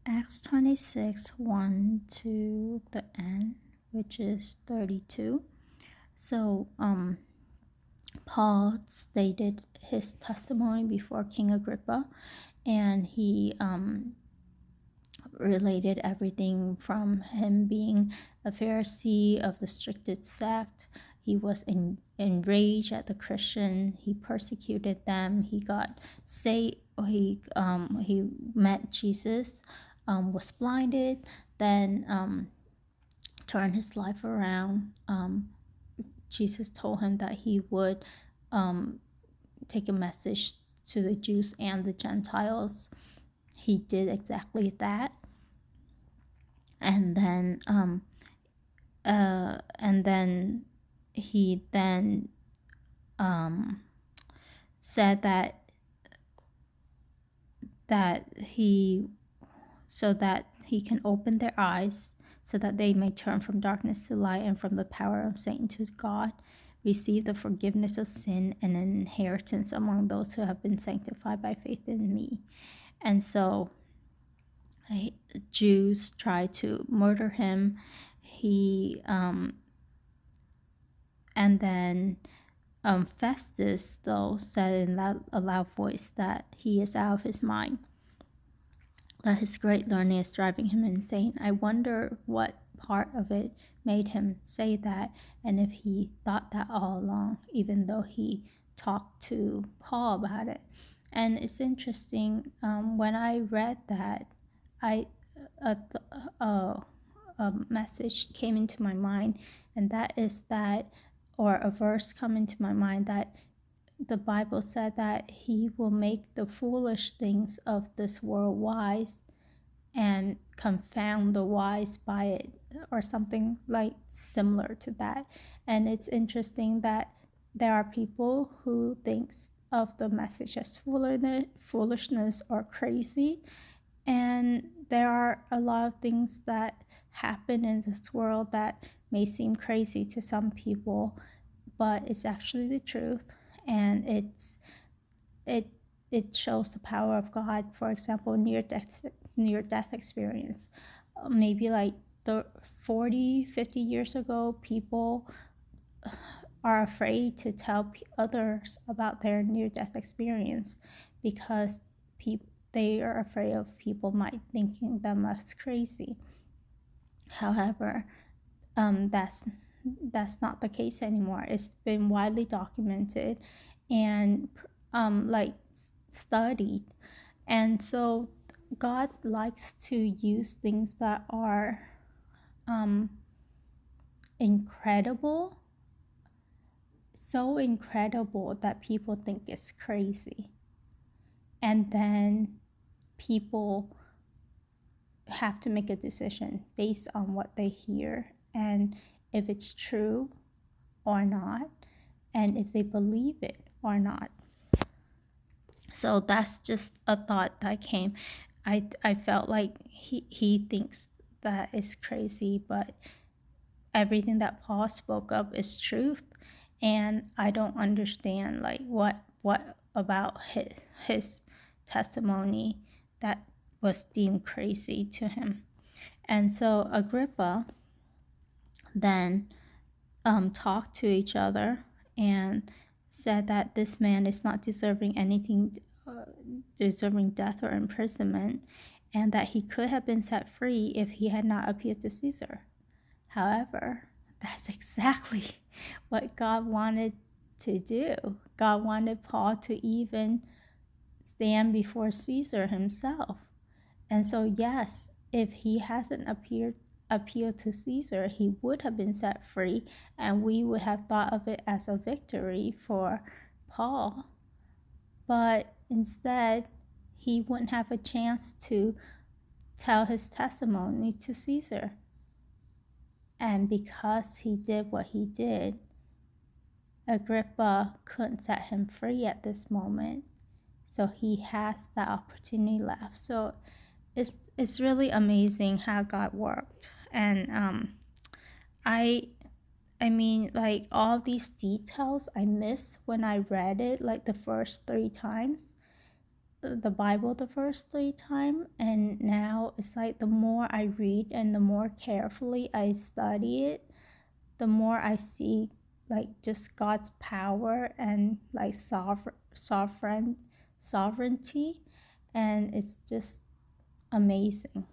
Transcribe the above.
Acts 26, 1 to the end, which is 32. So, Paul stated his testimony before King Agrippa, and he related everything from him being a Pharisee of the strictest sect. He was enraged at the Christian. He persecuted them. He got saved. He met Jesus, was blinded, then turned his life around. Jesus told him that he would take a message to the Jews and the Gentiles. He did exactly that. And then he then said that he so that he can open their eyes so that they may turn from darkness to light and from the power of Satan to God, receive the forgiveness of sin and an inheritance among those who have been sanctified by faith in me. And so Jews tried to murder him. And then Festus, though, said in a loud voice that he is out of his mind, that his great learning is driving him insane. I wonder what part of it made him say that, and if he thought that all along, even though he talked to Paul about it. And it's interesting, when I read that, a message came into my mind, and that is that, or a verse come into my mind, that the Bible said that he will make the foolish things of this world wise and confound the wise by it, or something like similar to that. And it's interesting that there are people who thinks of the message as foolishness or crazy, and there are a lot of things that happen in this world that may seem crazy to some people, but it's actually the truth, and it shows the power of God. For example, near death experience, maybe like 40-50 years ago, people are afraid to tell others about their near death experience because they are afraid of people might thinking them as crazy. However, that's not the case anymore. It's been widely documented and studied, and so God likes to use things that are incredible, so incredible that people think it's crazy, and then people have to make a decision based on what they hear and if it's true or not, and if they believe it or not. So that's just a thought that came. I felt like he thinks that is crazy, but everything that Paul spoke of is truth, and I don't understand like what about his testimony that was deemed crazy to him. And so Agrippa then talked to each other and said that this man is not deserving anything, deserving death or imprisonment, and that he could have been set free if he had not appealed to Caesar. However, that's exactly what God wanted to do. God wanted Paul to even stand before Caesar himself. And so, yes, if he hasn't appealed to Caesar, he would have been set free, and we would have thought of it as a victory for Paul. But instead, he wouldn't have a chance to tell his testimony to Caesar. And because he did what he did, Agrippa couldn't set him free at this moment. So he has that opportunity left. So it's really amazing how God worked. And I mean, like, all these details I missed when I read it, like the first 3 times. the Bible the first 3 times, and now it's like the more I read and the more carefully I study it, the more I see like just God's power and like sovereignty, and it's just amazing.